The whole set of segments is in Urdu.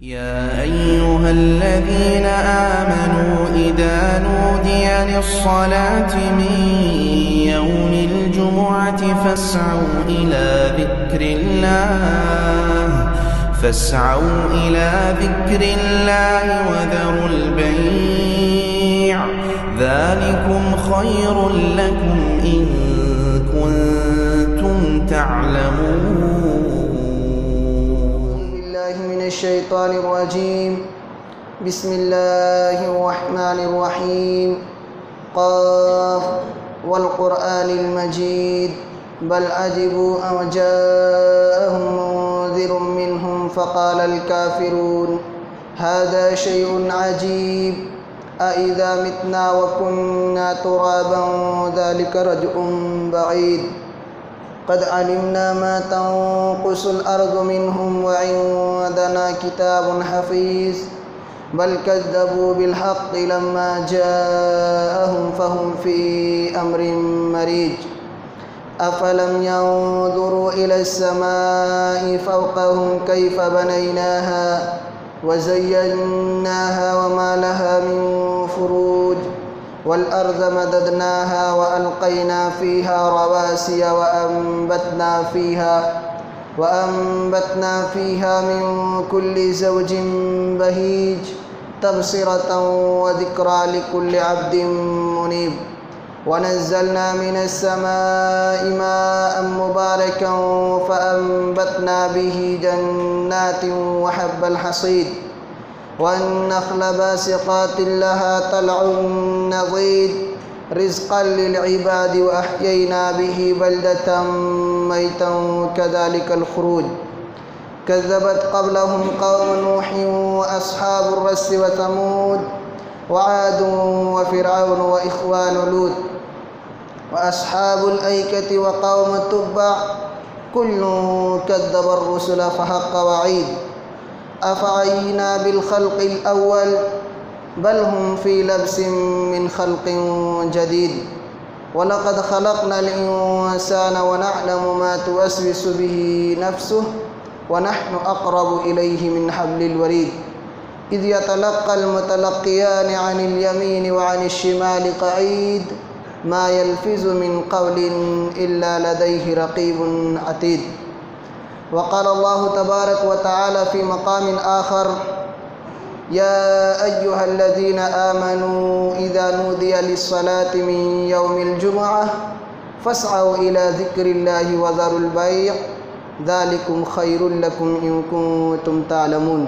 يا أيها الذين آمنوا إذا نودي للصلاة من يوم الجمعة فاسعوا إلى ذكر الله وذروا البيع ذلكم خير لكم إن كنتم تعلمون. من الشيطان الرجيم. بسم الله الرحمن الرحيم. قاف والقرآن المجيد بل عجبوا أن جاءهم منذر منهم فقال الكافرون هذا شيء عجيب أإذا متنا وكنا ترابا ذلك رجع بعيد قد علمنا ما تنقص الأرض منهم وعندنا كتاب حفيظ بل كذبوا بالحق لما جاءهم فهم في أمر مريج أفلم ينظروا إلى السماء فوقهم كيف بنيناها وزيناها وما لها من فروج والأرض مددناها وألقينا فيها رواسي وأنبتنا فيها من كل زوج بهيج تبصرة وذكرى لكل عبد منيب ونزلنا من السماء ماء مباركا فأنبتنا به جنات وحب الحصيد والنخل باسقات لها طلع نضيد رزقا للعباد وأحيينا به بلدة ميتا كذلك الخروج كذبت قبلهم قوم نوح وأصحاب الرس وثمود وعاد وفرعون وإخوان لوط وأصحاب الأيكة وقوم تبع كل كذب الرسل فحق وعيد أفعينا بالخلق الأول بل هم في لبس من خلق جديد ولقد خلقنا الإنسان ونعلم ما توسوس به نفسه ونحن أقرب إليه من حبل الوريد إذ يتلقى المتلقيان عن اليمين وعن الشمال قعيد ما يلفظ من قول إلا لديه رقيب عتيد. وقال الله تبارك وتعالى في مقام آخر يا أيها الذين آمنوا إذا نودي للصلاة من يوم الجمعة فاسعوا إلى ذكر الله وذروا البيع ذلكم خير لكم إن كنتم تعلمون.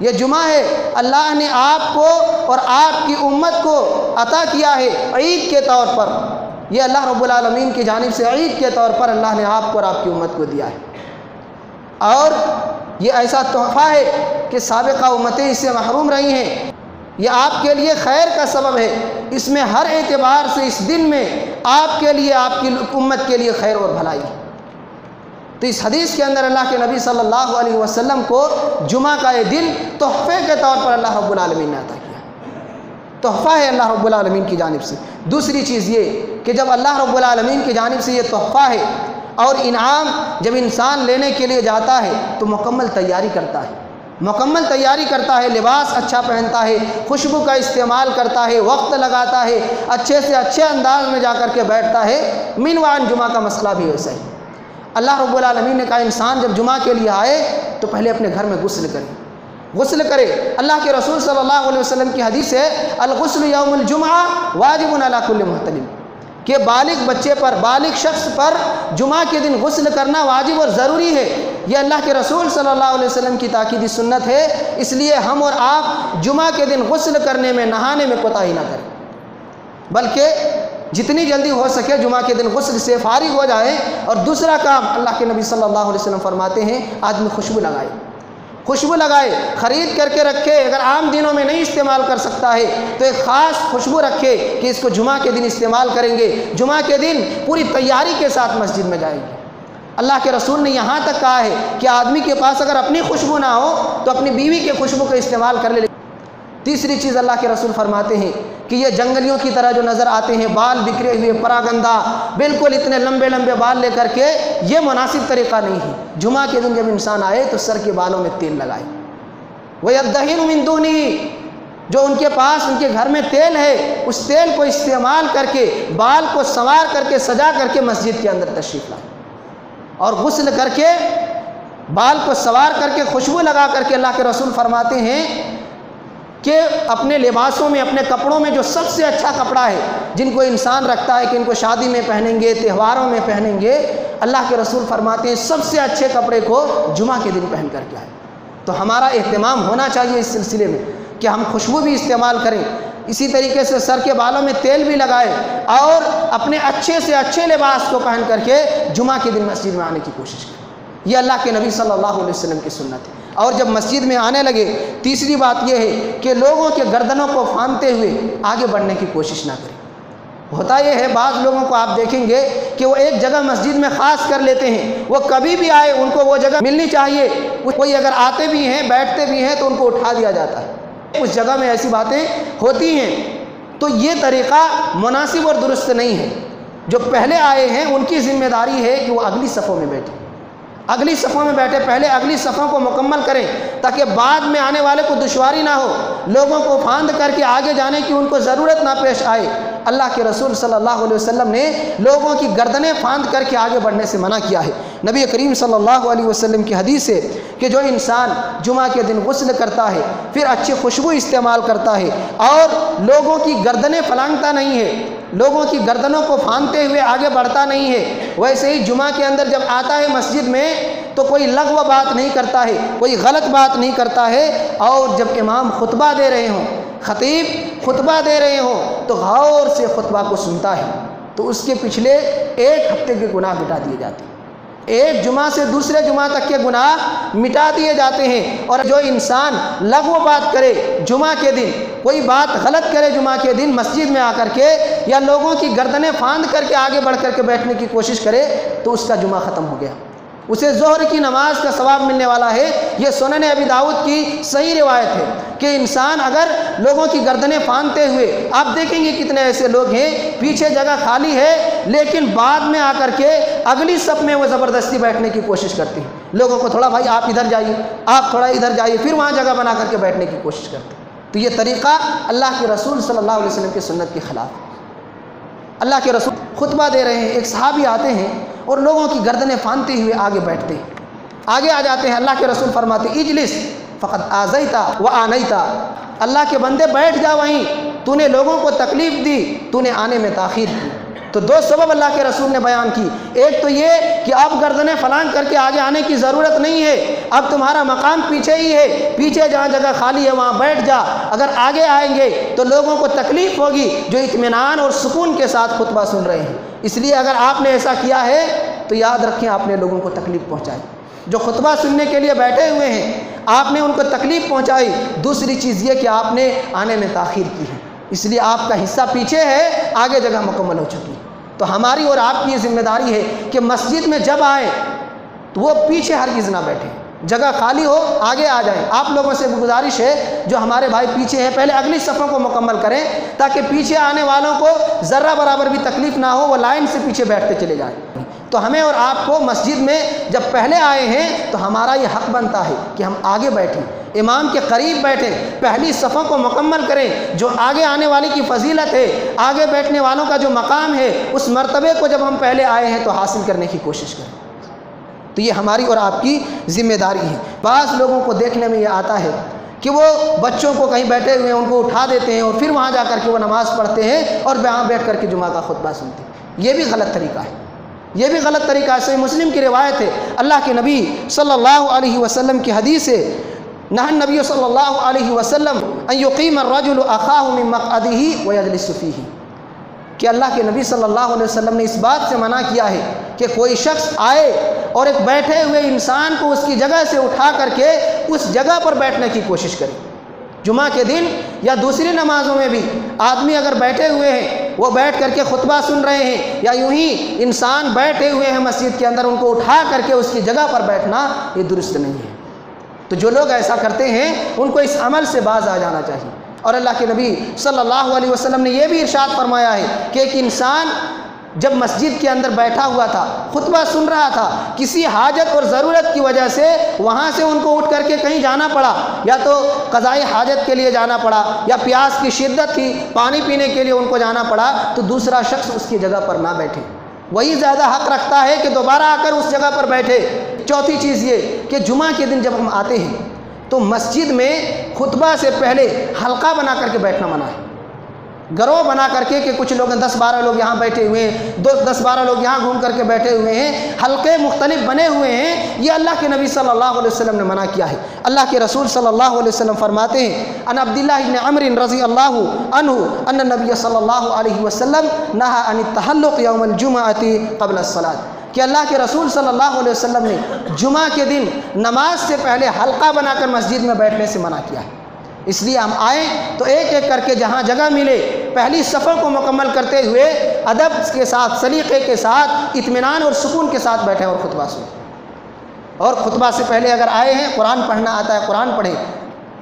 یہ جمعہ ہے اللہ نے آپ کو اور آپ کی امت کو عطا کیا ہے عید کے طور پر. یہ اللہ رب العالمین کی جانب سے عید کے طور پر اللہ نے آپ کو اور آپ کی امت کو دیا ہے. اور یہ ایسا تحفہ ہے کہ سابقہ امتیں اس سے محروم رہی ہیں. یہ آپ کے لیے خیر کا سبب ہے. اس میں ہر اعتبار سے اس دن میں آپ کے لیے، آپ کی امت کے لیے خیر اور بھلائی ہے. تو اس حدیث کے اندر اللہ کے نبی صلی اللہ علیہ وسلم کو جمعہ کا یہ دن تحفے کے طور پر اللہ رب العالمین نے عطا کیا. تحفہ ہے اللہ رب العالمین کی جانب سے. دوسری چیز یہ کہ جب اللہ رب العالمین کی جانب سے یہ تحفہ ہے اور انعام جب انسان لینے کے لیے جاتا ہے تو مکمل تیاری کرتا ہے. مکمل تیاری کرتا ہے، لباس اچھا پہنتا ہے، خوشبو کا استعمال کرتا ہے، وقت لگاتا ہے، اچھے سے اچھے انداز میں جا کر کے بیٹھتا ہے. منوان جمعہ کا مسئلہ بھی ویسا ہی. اللہ رب العالمین نے کہا انسان جب جمعہ کے لیے آئے تو پہلے اپنے گھر میں غسل کرے. غسل کرے. اللہ کے رسول صلی اللہ علیہ وسلم کی حدیث ہے الغسل یوم الجمعہ واجب علی کل محتلم، کہ بالغ بچے پر، بالغ شخص پر جمعہ کے دن غسل کرنا واجب اور ضروری ہے. یہ اللہ کے رسول صلی اللہ علیہ وسلم کی تاکیدی سنت ہے. اس لیے ہم اور آپ جمعہ کے دن غسل کرنے میں، نہانے میں کوتاہی نہ کریں، بلکہ جتنی جلدی ہو سکے جمعہ کے دن غسل سے فارغ ہو جائے. اور دوسرا کام اللہ کے نبی صلی اللہ علیہ وسلم فرماتے ہیں آدمی خوشبو لگائے. خوشبو لگائے، خرید کر کے رکھے. اگر عام دنوں میں نہیں استعمال کر سکتا ہے تو ایک خاص خوشبو رکھے کہ اس کو جمعہ کے دن استعمال کریں گے. جمعہ کے دن پوری تیاری کے ساتھ مسجد میں جائیں گے. اللہ کے رسول نے یہاں تک کہا ہے کہ آدمی کے پاس اگر اپنی خوشبو نہ ہو تو اپنی بیوی کے خوشبو کا استعمال کر لے. تیسری چیز اللہ کے رسول فرماتے ہیں کہ یہ جنگلیوں کی طرح جو نظر آتے ہیں، بال بکھرے ہوئے، پراگندہ، بالکل اتنے لمبے لمبے بال لے کر کے، یہ مناسب طریقہ نہیں ہے. جمعہ کے دن جب انسان آئے تو سر کے بالوں میں تیل لگائے. وَيَدَّهِنُ مِن دُونِهِ، جو ان کے پاس، ان کے گھر میں تیل ہے، اس تیل کو استعمال کر کے بال کو سنوار کر کے، سجا کر کے مسجد کے اندر تشریف لائے. اور غسل کر کے، بال کو سنوار کر کے، خوشبو لگا کر کے اللہ کے رسول فرماتے ہیں کہ اپنے لباسوں میں، اپنے کپڑوں میں جو سب سے اچھا کپڑا ہے، جن کو انسان رکھتا ہے کہ ان کو شادی میں پہنیں گے، تہواروں میں پہنیں گے، اللہ کے رسول فرماتے ہیں سب سے اچھے کپڑے کو جمعہ کے دن پہن کر کے آئے. تو ہمارا اہتمام ہونا چاہیے اس سلسلے میں کہ ہم خوشبو بھی استعمال کریں، اسی طریقے سے سر کے بالوں میں تیل بھی لگائے اور اپنے اچھے سے اچھے لباس کو پہن کر کے جمعہ کے دن مسجد میں آنے کی کوشش کریں. یہ اللہ کے نبی صلی اللہ علیہ وسلم کی سنت ہے. اور جب مسجد میں آنے لگے، تیسری بات یہ ہے کہ لوگوں کے گردنوں کو پھاندتے ہوئے آگے بڑھنے کی کوشش نہ کریں. ہوتا یہ ہے بعض لوگوں کو آپ دیکھیں گے کہ وہ ایک جگہ مسجد میں خاص کر لیتے ہیں، وہ کبھی بھی آئے ان کو وہ جگہ ملنی چاہیے. کوئی اگر آتے بھی ہیں، بیٹھتے بھی ہیں تو ان کو اٹھا دیا جاتا ہے. اس جگہ میں ایسی باتیں ہوتی ہیں. تو یہ طریقہ مناسب اور درست نہیں ہے. جو پہلے آئے ہیں ان کی ذمہ داری ہے کہ وہ اگلی صفوں میں بیٹھیں، اگلی صفوں میں بیٹھے، پہلے اگلی صفوں کو مکمل کریں تاکہ بعد میں آنے والے کو دشواری نہ ہو، لوگوں کو پھاند کر کے آگے جانے کی ان کو ضرورت نہ پیش آئے. اللہ کے رسول صلی اللہ علیہ وسلم نے لوگوں کی گردنیں پھاند کر کے آگے بڑھنے سے منع کیا ہے. نبی کریم صلی اللہ علیہ وسلم کی حدیث ہے کہ جو انسان جمعہ کے دن غسل کرتا ہے، پھر اچھی خوشبو استعمال کرتا ہے اور لوگوں کی گردنیں پھلانگتا نہیں ہے، لوگوں کی گردنوں کو پھاندتے ہوئے آگے بڑھتا نہیں ہے، ویسے ہی جمعہ کے اندر جب آتا ہے مسجد میں تو کوئی لغو بات نہیں کرتا ہے، کوئی غلط بات نہیں کرتا ہے. اور جب امام خطبہ دے رہے ہوں، خطیب خطبہ دے رہے ہوں تو غور سے خطبہ کو سنتا ہے تو اس کے پچھلے ایک ہفتے کے گناہ مٹا دیے جاتے ہیں. ایک جمعہ سے دوسرے جمعہ تک کے گناہ مٹا دیے جاتے ہیں. اور جو انسان لغو بات کرے جمعہ کے دن، کوئی بات غلط کرے جمعہ کے دن مسجد میں آ کر کے، یا لوگوں کی گردنیں پھاند کر کے آگے بڑھ کر کے بیٹھنے کی کوشش کرے تو اس کا جمعہ ختم ہو گیا، اسے ظہر کی نماز کا ثواب ملنے والا ہے. یہ سنن ابی داؤد کی صحیح روایت ہے کہ انسان اگر لوگوں کی گردنیں پھاندتے ہوئے، آپ دیکھیں گے کتنے ایسے لوگ ہیں پیچھے جگہ خالی ہے لیکن بعد میں آ کر کے اگلی صف میں وہ زبردستی بیٹھنے کی کوشش کرتے ہیں. لوگوں کو تھوڑا بھائی آپ ادھر جائیے، آپ تھوڑا ادھر جائیے، پھر وہاں جگہ بنا کر کے بیٹھنے کی کوشش کرتے ہیں. تو یہ طریقہ اللہ کے رسول صلی اللہ علیہ وسلم کی سنت کے خلاف ہے. اللہ کے رسول خطبہ دے رہے ہیں، ایک صحابی آتے ہیں اور لوگوں کی گردنیں پھاندتے ہوئے آگے بیٹھتے ہیں، آگے آ جاتے ہیں. اللہ کے رسول فرماتے ہیں اجلس فقد آذیتا وآنیتا، اللہ کے بندے بیٹھ جا، وہیں تو نے لوگوں کو تکلیف دی، تو نے آنے میں تاخیر کی. تو دو سبب اللہ کے رسول نے بیان کی، ایک تو یہ کہ اب گردنیں فلان کر کے آگے آنے کی ضرورت نہیں ہے، اب تمہارا مقام پیچھے ہی ہے، پیچھے جہاں جگہ خالی ہے وہاں بیٹھ جا، اگر آگے آئیں گے تو لوگوں کو تکلیف ہوگی جو اطمینان اور سکون کے ساتھ خطبہ سن رہے ہیں، اس لیے اگر آپ نے ایسا کیا ہے تو یاد رکھیں آپ نے لوگوں کو تکلیف پہنچائی، جو خطبہ سننے کے لیے بیٹھے ہوئے ہیں آپ نے ان کو تکلیف پہنچائی، دوسری چیز یہ کہ آپ نے آنے میں تاخیر کی ہے، اس لیے آپ کا حصہ پیچھے ہے، آگے جگہ مکمل ہو چکی ہے۔ تو ہماری اور آپ کی یہ ذمہ داری ہے کہ مسجد میں جب آئیں تو وہ پیچھے ہرگز نہ بیٹھیں، جگہ خالی ہو آگے آ جائیں۔ آپ لوگوں سے گزارش ہے جو ہمارے بھائی پیچھے ہیں پہلے اگلی صفوں کو مکمل کریں تاکہ پیچھے آنے والوں کو ذرہ برابر بھی تکلیف نہ ہو، وہ لائن سے پیچھے بیٹھتے چلے جائیں۔ تو ہمیں اور آپ کو مسجد میں جب پہلے آئے ہیں تو ہمارا یہ حق بنتا ہے کہ ہم آگے بیٹھیں، امام کے قریب بیٹھیں، پہلی صفوں کو مکمل کریں، جو آگے آنے والی کی فضیلت ہے، آگے بیٹھنے والوں کا جو مقام ہے، اس مرتبے کو جب ہم پہلے آئے ہیں تو حاصل کرنے کی کوشش کریں۔ تو یہ ہماری اور آپ کی ذمہ داری ہے۔ بعض لوگوں کو دیکھنے میں یہ آتا ہے کہ وہ بچوں کو کہیں بیٹھے ہوئے ہیں ان کو اٹھا دیتے ہیں اور پھر وہاں جا کر کے وہ نماز پڑھتے ہیں اور وہاں بیٹھ کر کے جمعہ کا خطبہ سنتے ہیں، یہ بھی غلط طریقہ ہے، یہ بھی غلط طریقہ ہے۔ صحیح مسلم کی روایت ہے، اللہ کے نبی صلی اللہ علیہ وسلم کی حدیث ہے، نہى النبی صلی اللہ علیہ وسلم ان یقیم الرجل اخاہ من مقعدہ ویجلس فیہ، کہ اللہ کے نبی صلی اللہ علیہ وسلم نے اس بات سے منع کیا ہے کہ کوئی شخص آئے اور ایک بیٹھے ہوئے انسان کو اس کی جگہ سے اٹھا کر کے اس جگہ پر بیٹھنے کی کوشش کرے۔ جمعہ کے دن یا دوسری نمازوں میں بھی آدمی اگر بیٹھے ہوئے ہیں، وہ بیٹھ کر کے خطبہ سن رہے ہیں، یا یوں ہی انسان بیٹھے ہوئے ہیں مسجد کے اندر، ان کو اٹھا کر کے اس کی جگہ پر بیٹھنا یہ درست نہیں ہے۔ تو جو لوگ ایسا کرتے ہیں ان کو اس عمل سے باز آ جانا چاہیے۔ اور اللہ کے نبی صلی اللہ علیہ وسلم نے یہ بھی ارشاد فرمایا ہے کہ ایک انسان جب مسجد کے اندر بیٹھا ہوا تھا، خطبہ سن رہا تھا، کسی حاجت اور ضرورت کی وجہ سے وہاں سے ان کو اٹھ کر کے کہیں جانا پڑا، یا تو قضاء حاجت کے لیے جانا پڑا، یا پیاس کی شدت تھی پانی پینے کے لیے ان کو جانا پڑا، تو دوسرا شخص اس کی جگہ پر نہ بیٹھے، وہی زیادہ حق رکھتا ہے کہ دوبارہ آ کر اس جگہ پر بیٹھے۔ چوتھی چیز یہ کہ جمعہ کے دن جب ہم آتے ہیں تو مسجد میں خطبہ سے پہلے حلقہ بنا کر کے بیٹھنا منع ہے، گروہ بنا کر کے کہ کچھ لوگ 10-12 لوگ یہاں بیٹھے ہوئے ہیں، 10-12 لوگ یہاں گھوم کر کے بیٹھے ہوئے ہیں، حلقے مختلف بنے ہوئے ہیں، یہ اللہ کے نبی صلی اللہ علیہ وسلم نے منع کیا ہے۔ اللہ کے رسول صلی اللہ علیہ وسلم فرماتے ہیں، ان عبداللہ بن عمرو رضی اللہ عنہ ان النبی صلی اللہ علیہ وسلم نہى عن التحلق یوم الجمعۃ قبل الصلاۃ، کہ اللہ کے رسول صلی اللہ علیہ وسلم نے جمعہ کے دن نماز سے پہلے حلقہ بنا کر مسجد میں بیٹھنے سے منع کیا ہے۔ اس لیے ہم آئیں تو ایک ایک کر کے جہاں جگہ ملے پہلی صفوں کو مکمل کرتے ہوئے ادب کے ساتھ، سلیقے کے ساتھ، اطمینان اور سکون کے ساتھ بیٹھیں اور خطبہ سنیں۔ اور خطبہ سے پہلے اگر آئے ہیں قرآن پڑھنا آتا ہے قرآن پڑھیں،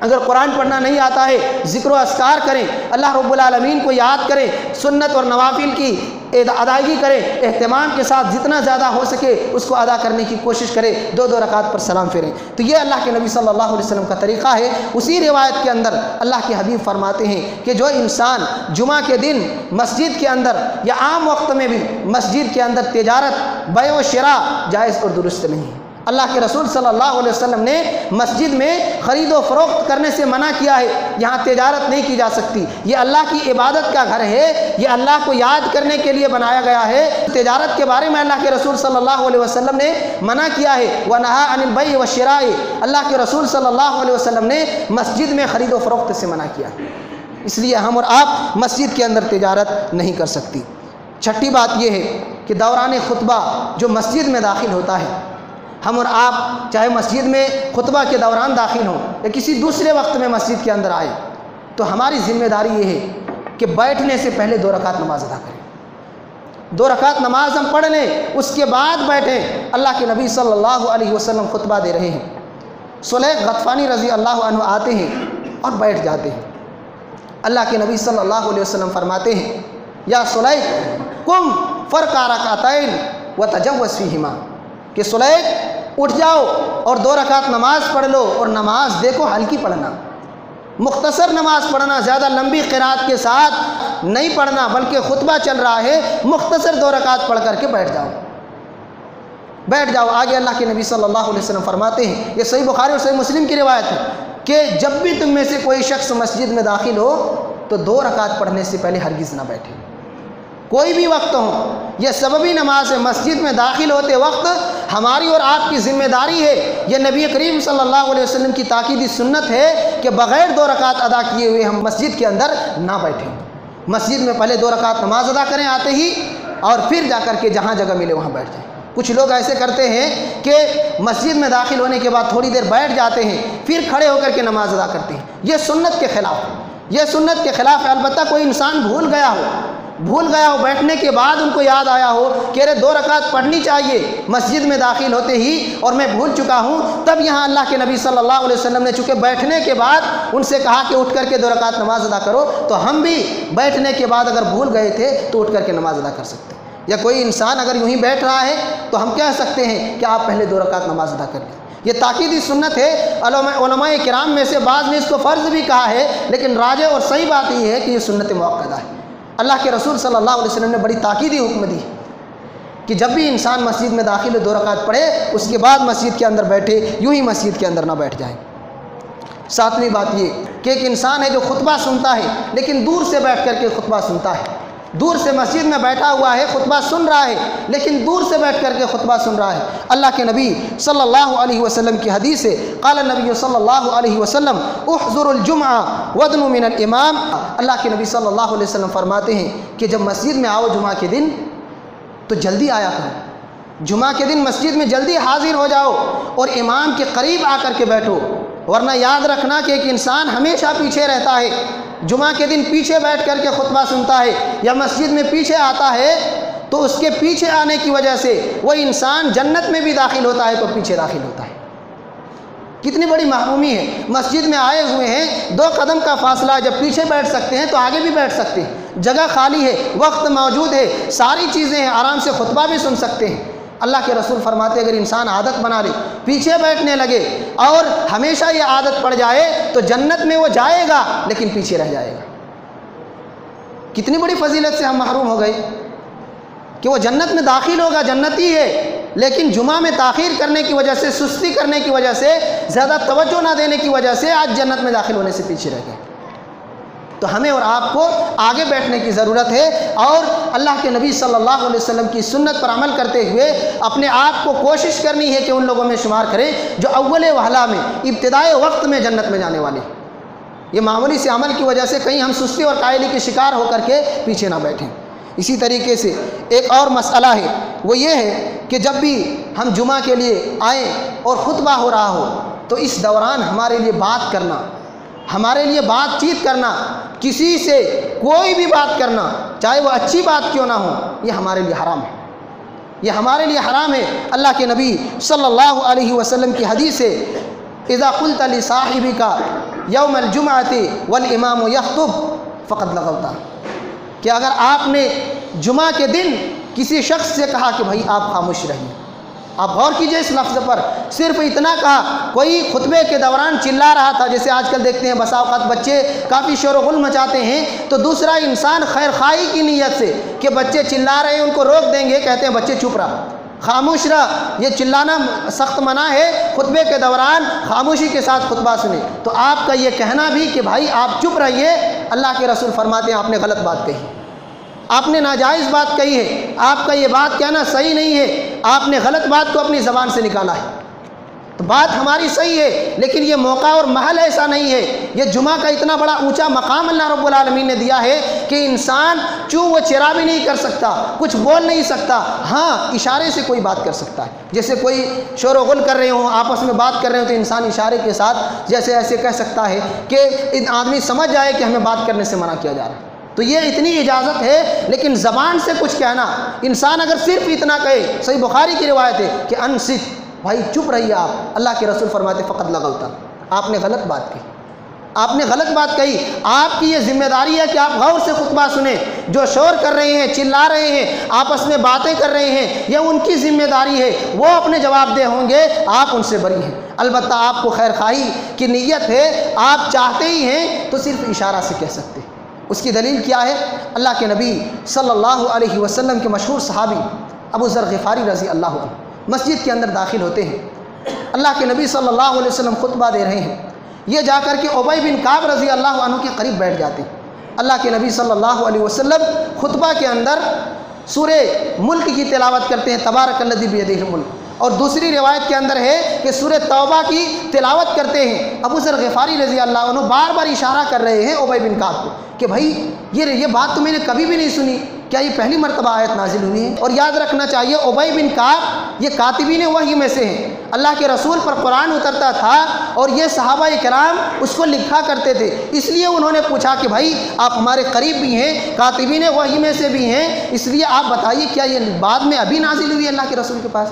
اگر قرآن پڑھنا نہیں آتا ہے ذکر و اذکار کریں، اللہ رب العالمین کو یاد کریں، سنت اور نوافل کی ادائیگی کریں، اہتمام کے ساتھ جتنا زیادہ ہو سکے اس کو ادا کرنے کی کوشش کریں، 2 رکعت پر سلام پھیریں۔ تو یہ اللہ کے نبی صلی اللہ علیہ وسلم کا طریقہ ہے۔ اسی روایت کے اندر اللہ کے حبیب فرماتے ہیں کہ جو انسان جمعہ کے دن مسجد کے اندر یا عام وقت میں بھی مسجد کے اندر تجارت، بیع و شراء جائز اور درست نہیں ہے۔ اللہ کے رسول صلی اللہ علیہ وسلم نے مسجد میں خرید و فروخت کرنے سے منع کیا ہے، یہاں تجارت نہیں کی جا سکتی، یہ اللہ کی عبادت کا گھر ہے، یہ اللہ کو یاد کرنے کے لیے بنایا گیا ہے۔ تجارت کے بارے میں اللہ کے رسول صلی اللہ علیہ وسلم نے منع کیا ہے، وَنَهَىٰ عَنِ الْبَيْعِ وَالشِّرَاءِ، اللہ کے رسول صلی اللہ علیہ وسلم نے مسجد میں خرید و فروخت سے منع کیا، اس لیے ہم اور آپ مسجد کے اندر تجارت نہیں کر سکتی۔ چھٹی بات یہ ہے کہ دوران خطبہ جو مسجد میں داخل ہوتا ہے، ہم اور آپ چاہے مسجد میں خطبہ کے دوران داخل ہوں یا کسی دوسرے وقت میں مسجد کے اندر آئے، تو ہماری ذمہ داری یہ ہے کہ بیٹھنے سے پہلے 2 رکعت نماز ادا کریں، 2 رکعت نماز ہم پڑھ لیں، اس کے بعد بیٹھیں۔ اللہ کے نبی صلی اللہ علیہ وسلم خطبہ دے رہے ہیں، سلیق غطفانی رضی اللہ عنہ آتے ہیں اور بیٹھ جاتے ہیں۔ اللہ کے نبی صلی اللہ علیہ وسلم فرماتے ہیں، یا سلیق قم فرقع رکعتین وتجوز فیہما، کہ سلیق اٹھ جاؤ اور 2 رکعت نماز پڑھ لو، اور نماز دیکھو ہلکی پڑھنا، مختصر نماز پڑھنا، زیادہ لمبی قرات کے ساتھ نہیں پڑھنا، بلکہ خطبہ چل رہا ہے، مختصر 2 رکعت پڑھ کر کے بیٹھ جاؤ۔ آگے اللہ کے نبی صلی اللہ علیہ وسلم فرماتے ہیں، یہ صحیح بخاری اور صحیح مسلم کی روایت ہے، کہ جب بھی تم میں سے کوئی شخص مسجد میں داخل ہو تو 2 رکعت پڑھنے سے پہلے ہرگز نہ بیٹھے، کوئی بھی وقت ہو، یہ سببی نماز ہے۔ مسجد میں داخل ہوتے وقت ہماری اور آپ کی ذمہ داری ہے، یہ نبی کریم صلی اللہ علیہ وسلم کی تاکیدی سنت ہے کہ بغیر 2 رکعت ادا کیے ہوئے ہم مسجد کے اندر نہ بیٹھیں۔ مسجد میں پہلے 2 رکعت نماز ادا کریں آتے ہی، اور پھر جا کر کے جہاں جگہ ملے وہاں بیٹھ جائیں۔ کچھ لوگ ایسے کرتے ہیں کہ مسجد میں داخل ہونے کے بعد تھوڑی دیر بیٹھ جاتے ہیں، پھر کھڑے ہو کر کے نماز ادا کرتے ہیں۔ یہ سنت کے خلاف ہے، یہ سنت کے خلاف ہے۔ البتہ کوئی انسان بھول گیا ہو بیٹھنے کے بعد ان کو یاد آیا ہو کہ ارے 2 رکعت پڑھنی چاہیے مسجد میں داخل ہوتے ہی اور میں بھول چکا ہوں، تب یہاں اللہ کے نبی صلی اللہ علیہ وسلم نے چونکہ بیٹھنے کے بعد ان سے کہا کہ اٹھ کر کے 2 رکعت نماز ادا کرو، تو ہم بھی بیٹھنے کے بعد اگر بھول گئے تھے تو اٹھ کر کے نماز ادا کر سکتے ہیں۔ یا کوئی انسان اگر یوں ہی بیٹھ رہا ہے تو ہم کہہ سکتے ہیں کہ آپ پہلے 2 رکعت نماز ادا کر لیں۔ یہ تاکیدی سنت ہے۔ علماء کرام میں سے بعض نے اس کو فرض بھی کہا ہے، لیکن راجح اور صحیح بات یہ ہے کہ یہ سنت مؤکدہ ہے۔ اللہ کے رسول صلی اللہ علیہ وسلم نے بڑی تاکیدی حکم دی کہ جب بھی انسان مسجد میں داخل ہو 2 رکعت پڑھے، اس کے بعد مسجد کے اندر بیٹھے، یوں ہی مسجد کے اندر نہ بیٹھ جائے۔ 7ویں بات یہ کہ ایک انسان ہے جو خطبہ سنتا ہے لیکن دور سے بیٹھ کر کے خطبہ سنتا ہے، دور سے مسجد میں بیٹھا ہوا ہے، خطبہ سن رہا ہے لیکن دور سے بیٹھ کر کے خطبہ سن رہا ہے۔ اللہ کے نبی صلی اللہ علیہ وسلم کی حدیث ہے، قال النبی صلی اللہ علیہ وسلم احضروا الجمعہ ودنوا من الامام۔ اللہ کے نبی صلی اللہ علیہ وسلم فرماتے ہیں کہ جب مسجد میں آؤ جمعہ کے دن تو جلدی آیا کرو، جمعہ کے دن مسجد میں جلدی حاضر ہو جاؤ اور امام کے قریب آ کر کے بیٹھو، ورنہ یاد رکھنا کہ ایک انسان ہمیشہ پیچھے رہتا ہے، جمعہ کے دن پیچھے بیٹھ کر کے خطبہ سنتا ہے یا مسجد میں پیچھے آتا ہے تو اس کے پیچھے آنے کی وجہ سے وہ انسان جنت میں بھی داخل ہوتا ہے تو پیچھے داخل ہوتا ہے۔ کتنی بڑی محرومی ہے، مسجد میں آئے ہوئے ہیں، 2 قدم کا فاصلہ، جب پیچھے بیٹھ سکتے ہیں تو آگے بھی بیٹھ سکتے ہیں، جگہ خالی ہے، وقت موجود ہے، ساری چیزیں ہیں، آرام سے خطبہ بھی سن سکتے ہیں۔ اللہ کے رسول فرماتے اگر انسان عادت بنا لے، پیچھے بیٹھنے لگے اور ہمیشہ یہ عادت پڑ جائے تو جنت میں وہ جائے گا لیکن پیچھے رہ جائے گا۔ کتنی بڑی فضیلت سے ہم محروم ہو گئے کہ وہ جنت میں داخل ہوگا، جنتی ہے، لیکن جمعہ میں تاخیر کرنے کی وجہ سے، سستی کرنے کی وجہ سے، زیادہ توجہ نہ دینے کی وجہ سے آج جنت میں داخل ہونے سے پیچھے رہ گئے۔ تو ہمیں اور آپ کو آگے بیٹھنے کی ضرورت ہے اور اللہ کے نبی صلی اللہ علیہ وسلم کی سنت پر عمل کرتے ہوئے اپنے آپ کو کوشش کرنی ہے کہ ان لوگوں میں شمار کریں جو اول وہلہ میں، ابتدائے وقت میں جنت میں جانے والے۔ یہ معمولی سے عمل کی وجہ سے کہیں ہم سستی اور قائلی کے شکار ہو کر کے پیچھے نہ بیٹھیں۔ اسی طریقے سے ایک اور مسئلہ ہے، وہ یہ ہے کہ جب بھی ہم جمعہ کے لیے آئیں اور خطبہ ہو رہا ہو تو اس دوران ہمارے لیے بات کرنا، ہمارے لیے بات چیت کرنا، کسی سے کوئی بھی بات کرنا چاہے وہ اچھی بات کیوں نہ ہو، یہ ہمارے لیے حرام ہے، یہ ہمارے لیے حرام ہے۔ اللہ کے نبی صلی اللہ علیہ وسلم کی حدیث ہے، اذا قلت لصاحبك یوم الجمعۃ والامام یخطب فقد لغوت، کہ اگر آپ نے جمعہ کے دن کسی شخص سے کہا کہ بھائی آپ خاموش رہیے، آپ غور کیجئے اس لفظ پر، صرف اتنا کہا، کوئی خطبے کے دوران چلا رہا تھا، جیسے آج کل دیکھتے ہیں بسا اوقات بچے کافی شور و غل مچاتے ہیں تو دوسرا انسان خیر خواہی کی نیت سے کہ بچے چلا رہے ہیں ان کو روک دیں گے، کہتے ہیں بچے چپ رہا، خاموش رہا، یہ چلانا سخت منع ہے، خطبے کے دوران خاموشی کے ساتھ خطبہ سنیں، تو آپ کا یہ کہنا بھی کہ بھائی آپ چپ رہیے، اللہ کے رسول فرماتے ہیں آپ نے غلط بات کہی، آپ نے ناجائز بات کہی ہے، آپ کا یہ بات کہنا صحیح نہیں ہے، آپ نے غلط بات کو اپنی زبان سے نکالا ہے۔ تو بات ہماری صحیح ہے لیکن یہ موقع اور محل ایسا نہیں ہے، یہ جمعہ کا اتنا بڑا اونچا مقام اللہ رب العالمین نے دیا ہے کہ انسان چوں وہ چرا بھی نہیں کر سکتا، کچھ بول نہیں سکتا، ہاں اشارے سے کوئی بات کر سکتا ہے، جیسے کوئی شور و غل کر رہے ہوں، آپس میں بات کر رہے ہوں تو انسان اشارے کے ساتھ جیسے ایسے کہہ سکتا ہے کہ آدمی سمجھ جائے کہ ہمیں بات کرنے سے منع کیا جا رہا ہے، تو یہ اتنی اجازت ہے، لیکن زبان سے کچھ کہنا، انسان اگر صرف اتنا کہے، صحیح بخاری کی روایت ہے کہ انصت، بھائی چپ رہیے آپ، اللہ کے رسول فرماتے فقط لغوت، آپ نے غلط بات کہی، آپ نے غلط بات کہی، آپ کی یہ ذمہ داری ہے کہ آپ غور سے خطبہ سنیں، جو شور کر رہے ہیں، چلا رہے ہیں، آپس میں باتیں کر رہے ہیں، یہ ان کی ذمہ داری ہے، وہ اپنے جواب دہ ہوں گے، آپ ان سے بری ہیں، البتہ آپ کو خیر خواہی کی نیت ہے، آپ چاہتے ہی ہیں تو صرف اشارہ سے کہہ سکتے ہیں۔ اس کی دلیل کیا ہے؟ اللہ کے نبی صلی اللہ علیہ وسلم کے مشہور صحابی ابو ذر غفاری رضی اللہ عنہ مسجد کے اندر داخل ہوتے ہیں، اللہ کے نبی صلی اللہ علیہ وسلم خطبہ دے رہے ہیں، یہ جا کر کے ابی بن کعب رضی اللہ عنہ کے قریب بیٹھ جاتے ہیں، اللہ کے نبی صلی اللہ علیہ وسلم خطبہ کے اندر سورہ ملک کی تلاوت کرتے ہیں، تبارک الذی بیدہ الملک، اور دوسری روایت کے اندر ہے کہ سورہ توبہ کی تلاوت کرتے ہیں۔ ابو ذر غفاری رضی اللہ عنہ بار بار اشارہ کر رہے ہیں ابی بن کعب کو کہ بھائی یہ بات تو میں نے کبھی بھی نہیں سنی، کیا یہ پہلی مرتبہ آیت نازل ہوئی ہے؟ اور یاد رکھنا چاہیے ابی بن کعب یہ کاتبین وحی میں سے ہیں، اللہ کے رسول پر قرآن اترتا تھا اور یہ صحابہ کرام اس کو لکھا کرتے تھے، اس لیے انہوں نے پوچھا کہ بھائی آپ ہمارے قریب بھی ہیں، کاتبین وحی میں سے بھی ہیں، اس لیے آپ بتائیے کیا یہ بعد میں ابھی نازل ہوئی ہے اللہ کے رسول کے پاس؟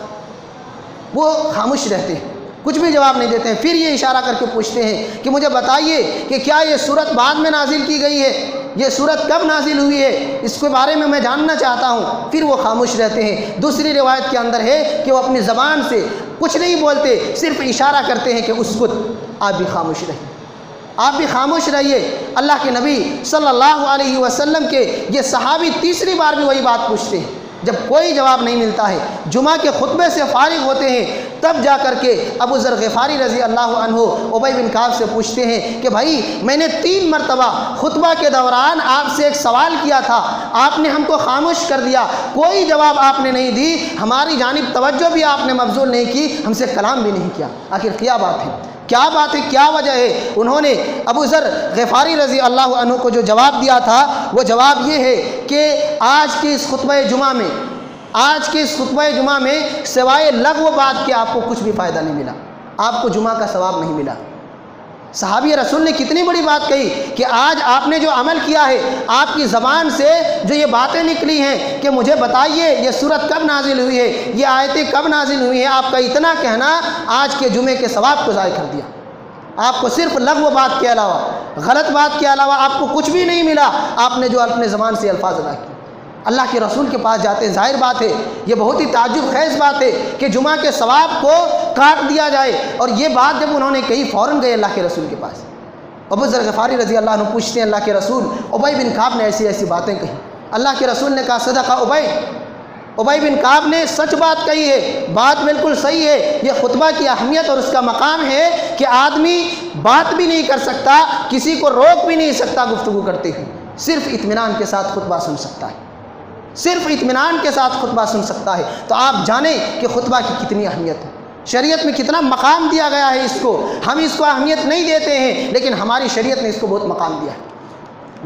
وہ خاموش رہتے ہیں، کچھ بھی جواب نہیں دیتے ہیں۔ پھر یہ اشارہ کر کے پوچھتے ہیں کہ مجھے بتائیے کہ کیا یہ سورت بعد میں نازل کی گئی ہے، یہ سورت کب نازل ہوئی ہے، اس کے بارے میں جاننا چاہتا ہوں۔ پھر وہ خاموش رہتے ہیں۔ دوسری روایت کے اندر ہے کہ وہ اپنی زبان سے کچھ نہیں بولتے، صرف اشارہ کرتے ہیں کہ اسکت، آپ بھی خاموش رہیے، آپ بھی خاموش رہیے۔ اللہ کے نبی صلی اللہ علیہ وسلم کے یہ صحابی تیسری بار بھی وہی بات پوچھتے ہیں، جب کوئی جواب نہیں ملتا ہے، جمعہ کے خطبے سے فارغ ہوتے ہیں، تب جا کر کے ابو ذر غفاری رضی اللہ عنہ ابی بن کعب سے پوچھتے ہیں کہ بھائی میں نے 3 مرتبہ خطبہ کے دوران آپ سے ایک سوال کیا تھا، آپ نے ہم کو خاموش کر دیا، کوئی جواب آپ نے نہیں دی، ہماری جانب توجہ بھی آپ نے مبذول نہیں کی، ہم سے کلام بھی نہیں کیا، آخر کیا بات ہے؟ کیا بات ہے، کیا وجہ ہے؟ انہوں نے ابو ذر غفاری رضی اللہ عنہ کو جو جواب دیا تھا وہ جواب یہ ہے کہ آج کے اس خطبہ جمعہ میں سوائے لغو بات کے آپ کو کچھ بھی فائدہ نہیں ملا، آپ کو جمعہ کا ثواب نہیں ملا۔ صحابی رسول نے کتنی بڑی بات کہی کہ آج آپ نے جو عمل کیا ہے، آپ کی زبان سے جو یہ باتیں نکلی ہیں کہ مجھے بتائیے یہ سورت کب نازل ہوئی ہے، یہ آیتیں کب نازل ہوئی ہیں، آپ کا اتنا کہنا آج کے جمعے کے ثواب کو ضائع کر دیا۔ آپ کو صرف لغو بات کے علاوہ، غلط بات کے علاوہ آپ کو کچھ بھی نہیں ملا، آپ نے جو اپنے زبان سے الفاظ ادا کیے۔ اللہ کے رسول کے پاس جاتے ہیں، ظاہر بات ہے یہ بہت ہی تعجب خیز بات ہے کہ جمعہ کے ثواب کو کاٹ دیا جائے، اور یہ بات جب انہوں نے کہی فوراً گئے اللہ کے رسول کے پاس۔ ابو ذر غفاری رضی اللہ عنہ پوچھتے ہیں اللہ کے رسول ابی بن کعب نے ایسی ایسی باتیں کہی، اللہ کے رسول نے کہا صدقہ ابی بن کعب نے سچ بات کہی ہے، بات بالکل صحیح ہے۔ یہ خطبہ کی اہمیت اور اس کا مقام ہے کہ آدمی بات بھی نہیں کر سکتا، کسی کو روک بھی نہیں سکتا گفتگو کرتے ہوئے، صرف اطمینان کے ساتھ خطبہ سن سکتا ہے، صرف اطمینان کے ساتھ خطبہ سن سکتا ہے۔ تو آپ جانیں کہ خطبہ کی کتنی اہمیت ہے، شریعت میں کتنا مقام دیا گیا ہے اس کو، ہم اس کو اہمیت نہیں دیتے ہیں، لیکن ہماری شریعت نے اس کو بہت مقام دیا ہے،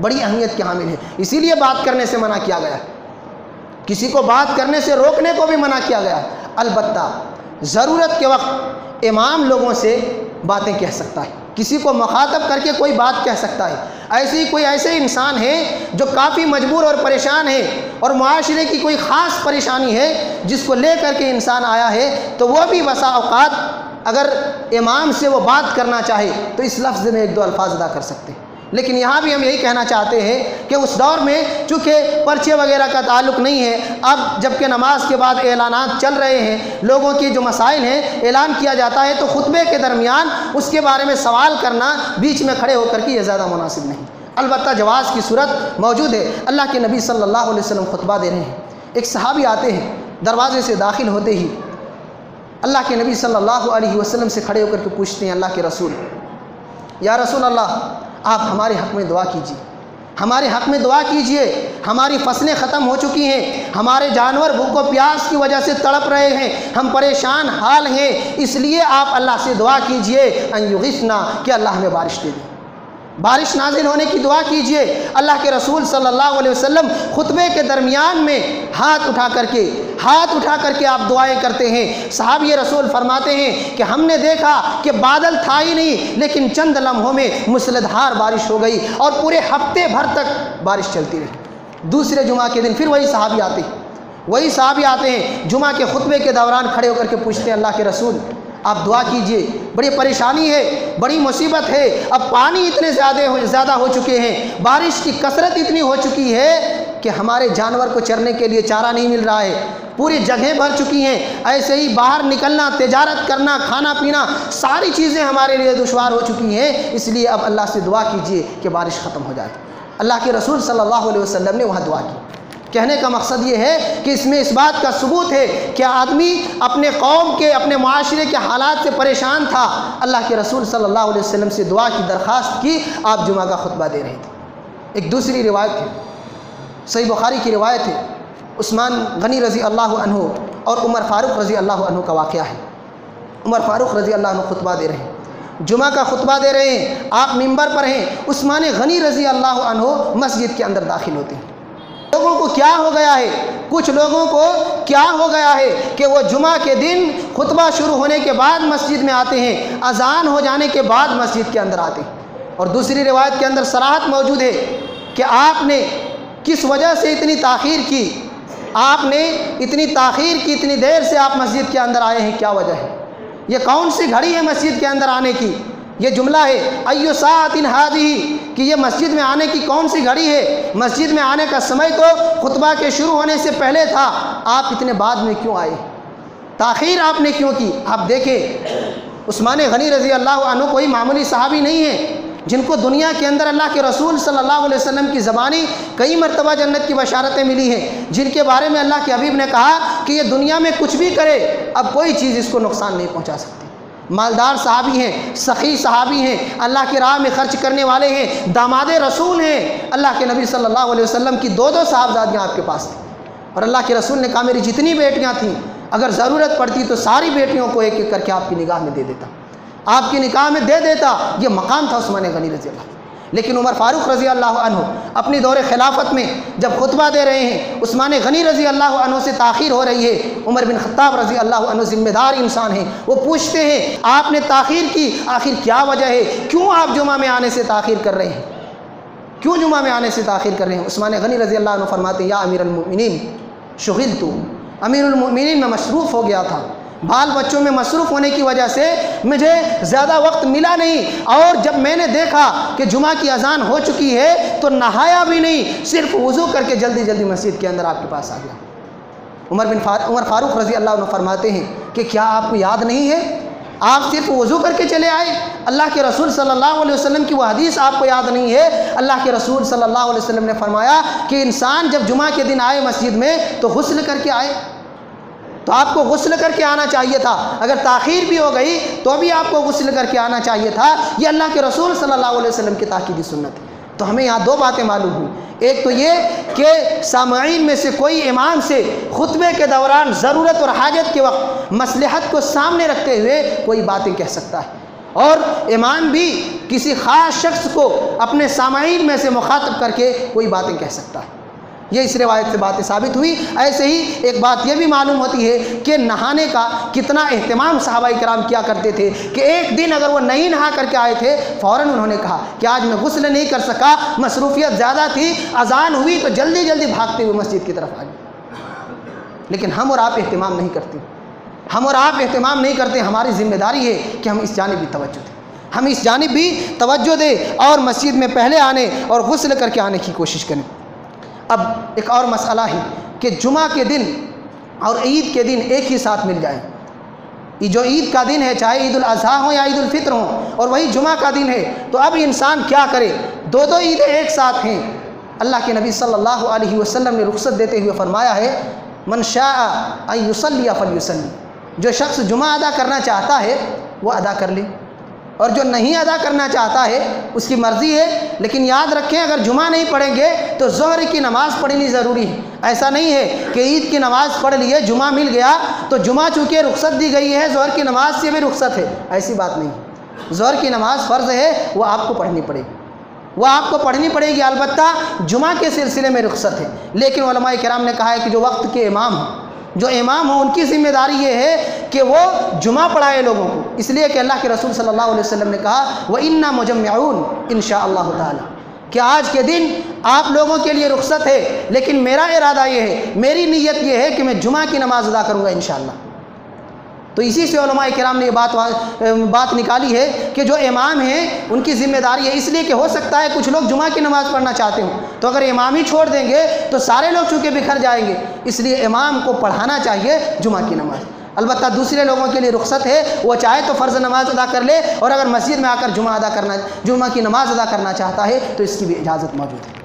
بڑی اہمیت کے حامل ہے، اسی لیے بات کرنے سے منع کیا گیا ہے، کسی کو بات کرنے سے روکنے کو بھی منع کیا گیا ہے۔ البتہ ضرورت کے وقت امام لوگوں سے باتیں کہہ سکتا ہے، کسی کو مخاطب کر کے کوئی بات کہہ سکتا ہے۔ ایسے انسان ہیں جو کافی مجبور اور پریشان ہیں، اور معاشرے کی کوئی خاص پریشانی ہے جس کو لے کر کے انسان آیا ہے، تو وہ بھی بسا اوقات اگر امام سے وہ بات کرنا چاہے تو اس لفظ میں 1-2 الفاظ ادا کر سکتے ہیں۔ لیکن یہاں بھی ہم یہی کہنا چاہتے ہیں کہ اس دور میں چونکہ پرچے وغیرہ کا تعلق نہیں ہے، اب جبکہ نماز کے بعد اعلانات چل رہے ہیں، لوگوں کی جو مسائل ہیں اعلان کیا جاتا ہے، تو خطبے کے درمیان اس کے بارے میں سوال کرنا بیچ میں کھڑے ہو کر کے یہ زیادہ مناسب نہیں۔ البتہ جواز کی صورت موجود ہے۔ اللہ کے نبی صلی اللہ علیہ وسلم خطبہ دے رہے ہیں، ایک صحابی آتے ہیں، دروازے سے داخل ہوتے ہی اللہ کے نبی صلی اللہ علیہ وسلم سے کھڑے ہو کر کے پوچھتے ہیں اللہ کے رسول، یا رسول اللہ آپ ہمارے حق میں دعا کیجیے، ہمارے حق میں دعا کیجیے، ہماری فصلیں ختم ہو چکی ہیں، ہمارے جانور بھوک و پیاس کی وجہ سے تڑپ رہے ہیں، ہم پریشان حال ہیں، اس لیے آپ اللہ سے دعا کیجیے ان یغثنا، کہ اللہ ہمیں بارش دے دے، بارش نازل ہونے کی دعا کیجیے۔ اللہ کے رسول صلی اللہ علیہ وسلم خطبے کے درمیان میں ہاتھ اٹھا کر کے آپ دعائیں کرتے ہیں۔ صحابی رسول فرماتے ہیں کہ ہم نے دیکھا کہ بادل تھا ہی نہیں، لیکن چند لمحوں میں مسلدھار بارش ہو گئی اور پورے ہفتے بھر تک بارش چلتی رہی۔ دوسرے جمعہ کے دن پھر وہی صحابی آتے ہیں، جمعہ کے خطبے کے دوران کھڑے ہو کر کے پوچھتے ہیں اللہ کے رسول آپ دعا کیجئے، بڑی پریشانی ہے، بڑی مصیبت ہے، اب پانی اتنے زیادہ ہو چکے ہیں، بارش کی کثرت اتنی ہو چکی ہے کہ ہمارے جانور کو چرنے کے لیے چارہ نہیں مل رہا ہے، پوری جگہیں بھر چکی ہیں، ایسے ہی باہر نکلنا، تجارت کرنا، کھانا پینا، ساری چیزیں ہمارے لیے دشوار ہو چکی ہیں، اس لیے اب اللہ سے دعا کیجئے کہ بارش ختم ہو جائے۔ اللہ کے رسول صلی اللہ علیہ وسلم نے وہاں دعا کی۔ کہنے کا مقصد یہ ہے کہ اس میں اس بات کا ثبوت ہے کہ آدمی اپنے قوم کے، اپنے معاشرے کے حالات سے پریشان تھا، اللہ کے رسول صلی اللہ علیہ وسلم سے دعا کی درخواست کی، آپ جمعہ کا خطبہ دے رہے تھے۔ ایک دوسری روایت ہے، صحیح بخاری کی روایت ہے، عثمان غنی رضی اللہ عنہ اور عمر فاروق رضی اللہ عنہ کا واقعہ ہے۔ عمر فاروق رضی اللہ عنہ خطبہ دے رہے ہیں، جمعہ کا خطبہ دے رہے ہیں، آپ ممبر پر ہیں، عثمان غنی رضی اللہ عنہ مسجد کے اندر داخل ہوتے ہیں۔ لوگوں کو کیا ہو گیا ہے، کچھ لوگوں کو کیا ہو گیا ہے کہ وہ جمعہ کے دن خطبہ شروع ہونے کے بعد مسجد میں آتے ہیں، اذان ہو جانے کے بعد مسجد کے اندر آتے ہیں۔ اور دوسری روایت کے اندر صراحت موجود ہے کہ آپ نے کس وجہ سے اتنی تاخیر کی، آپ نے اتنی تاخیر کی، اتنی دیر سے آپ مسجد کے اندر آئے ہیں، کیا وجہ ہے؟ یہ کون سی گھڑی ہے مسجد کے اندر آنے کی؟ یہ جملہ ہے ایو ساعۃ ھذہ، کہ یہ مسجد میں آنے کی کون سی گھڑی ہے؟ مسجد میں آنے کا سمے تو خطبہ کے شروع ہونے سے پہلے تھا، آپ اتنے بعد میں کیوں آئے؟ تاخیر آپ نے کیوں کی؟ آپ دیکھیں عثمان غنی رضی اللہ عنہ کوئی معمولی صحابی نہیں ہے، جن کو دنیا کے اندر اللہ کے رسول صلی اللہ علیہ وسلم کی زبانی کئی مرتبہ جنت کی بشارتیں ملی ہیں، جن کے بارے میں اللہ کے حبیب نے کہا کہ یہ دنیا میں کچھ بھی کرے اب کوئی چیز اس کو نقصان نہیں پہنچا سکتی۔ مالدار صحابی ہیں، سخی صحابی ہیں، اللہ کی راہ میں خرچ کرنے والے ہیں، داماد رسول ہیں، اللہ کے نبی صلی اللہ علیہ وسلم کی دو صاحبزادیاں آپ کے پاس تھیں، اور اللہ کے رسول نے کہا میری جتنی بیٹیاں تھیں اگر ضرورت پڑتی تو ساری بیٹیوں کو ایک ایک کر کے آپ کی نگاہ میں دے دیتا، آپ کی نکاح میں دے دیتا۔ یہ مقام تھا عثمان غنی رضی اللہ عنہ۔ لیکن عمر فاروق رضی اللہ عنہ اپنی دور خلافت میں جب خطبہ دے رہے ہیں، عثمان غنی رضی اللہ عنہ سے تاخیر ہو رہی ہے، عمر بن خطاب رضی اللہ عنہ ذمہ دار انسان ہیں، وہ پوچھتے ہیں آپ نے تاخیر کی، آخر کیا وجہ ہے؟ کیوں آپ جمعہ میں آنے سے تاخیر کر رہے ہیں؟ کیوں جمعہ میں آنے سے تاخیر کر رہے ہیں؟ عثمان غنی رضی اللہ عنہ فرماتے ہیں یا امیر المؤمنین شغلت، امیر المؤمنین میں مصروف ہو گیا تھا، بال بچوں میں مصروف ہونے کی وجہ سے مجھے زیادہ وقت ملا نہیں، اور جب میں نے دیکھا کہ جمعہ کی اذان ہو چکی ہے تو نہایا بھی نہیں، صرف وضو کر کے جلدی جلدی مسجد کے اندر آپ کے پاس آ گیا۔ عمر فاروق رضی اللہ عنہ فرماتے ہیں کہ کیا آپ کو یاد نہیں ہے، آپ صرف وضو کر کے چلے آئے؟ اللہ کے رسول صلی اللہ علیہ وسلم کی وہ حدیث آپ کو یاد نہیں ہے؟ اللہ کے رسول صلی اللہ علیہ وسلم نے فرمایا کہ انسان جب جمعہ کے دن آئے مسجد میں تو غسل کر کے آئے، تو آپ کو غسل کر کے آنا چاہیے تھا، اگر تاخیر بھی ہو گئی تو بھی آپ کو غسل کر کے آنا چاہیے تھا۔ یہ اللہ کے رسول صلی اللہ علیہ وسلم کی تاکیدی سنت ہے۔ تو ہمیں یہاں دو باتیں معلوم ہوئی، ایک تو یہ کہ سامعین میں سے کوئی امام سے خطبے کے دوران ضرورت اور حاجت کے وقت مصلحت کو سامنے رکھتے ہوئے کوئی باتیں کہہ سکتا ہے، اور امام بھی کسی خاص شخص کو اپنے سامعین میں سے مخاطب کر کے کوئی باتیں کہہ سکتا ہے۔ یہ اس روایت سے باتیں ثابت ہوئی۔ ایسے ہی ایک بات یہ بھی معلوم ہوتی ہے کہ نہانے کا کتنا اہتمام صحابہ کرام کیا کرتے تھے کہ ایک دن اگر وہ نہیں نہا کر کے آئے تھے فوراً انہوں نے کہا کہ آج میں غسل نہیں کر سکا، مصروفیت زیادہ تھی، اذان ہوئی تو جلدی جلدی بھاگتے ہوئے مسجد کی طرف آ گئے۔ لیکن ہم اور آپ اہتمام نہیں کرتے، ہم اور آپ اہتمام نہیں کرتے۔ ہماری ذمہ داری ہے کہ ہم اس جانب بھی توجہ دیں، ہم اس جانب بھی توجہ دیں اور مسجد میں پہلے آنے اور غسل کر کے آنے کی کوشش کریں۔ اب ایک اور مسئلہ ہے کہ جمعہ کے دن اور عید کے دن ایک ہی ساتھ مل جائیں۔ یہ جو عید کا دن ہے، چاہے عید الاضحیٰ ہو یا عید الفطر ہو، اور وہی جمعہ کا دن ہے، تو اب انسان کیا کرے؟ دو عیدیں ایک ساتھ ہیں۔ اللہ کے نبی صلی اللہ علیہ وسلم نے رخصت دیتے ہوئے فرمایا ہے من شاء ان یصلی فلیصلی، جو شخص جمعہ ادا کرنا چاہتا ہے وہ ادا کر لے، اور جو نہیں ادا کرنا چاہتا ہے اس کی مرضی ہے۔ لیکن یاد رکھیں اگر جمعہ نہیں پڑھیں گے تو ظہر کی نماز پڑھنی ضروری ہے۔ ایسا نہیں ہے کہ عید کی نماز پڑھ لیے، جمعہ مل گیا تو جمعہ چونکہ رخصت دی گئی ہے ظہر کی نماز سے بھی رخصت ہے، ایسی بات نہیں۔ ظہر کی نماز فرض ہے، وہ آپ کو پڑھنی پڑے گی، وہ آپ کو پڑھنی پڑے گی، البتہ جمعہ کے سلسلے میں رخصت ہے۔ لیکن علماء کرام نے کہا ہے کہ جو وقت کے امام ہیں، جو امام ہوں، ان کی ذمہ داری یہ ہے کہ وہ جمعہ پڑھائے لوگوں کو، اس لیے کہ اللہ کے رسول صلی اللہ علیہ وسلم نے کہا وَإِنَّا مُجَمِّعُونَ انشاءاللہ تعالی، کہ آج کے دن آپ لوگوں کے لیے رخصت ہے، لیکن میرا ارادہ یہ ہے، میری نیت یہ ہے کہ میں جمعہ کی نماز ادا کروں گا انشاءاللہ۔ تو اسی سے علماء کرام نے یہ بات نکالی ہے کہ جو امام ہیں ان کی ذمہ داری ہے، اس لیے کہ ہو سکتا ہے کچھ لوگ جمعہ کی نماز پڑھنا چاہتے ہوں، تو اگر امام ہی چھوڑ دیں گے تو سارے لوگ چونکہ بکھر جائیں گے، اس لیے امام کو پڑھانا چاہیے جمعہ کی نماز۔ البتہ دوسرے لوگوں کے لیے رخصت ہے، وہ چاہے تو فرض نماز ادا کر لے، اور اگر مسجد میں آ کر جمعہ کی نماز ادا کرنا چاہتا ہے تو اس کی بھی اجازت موجود ہے۔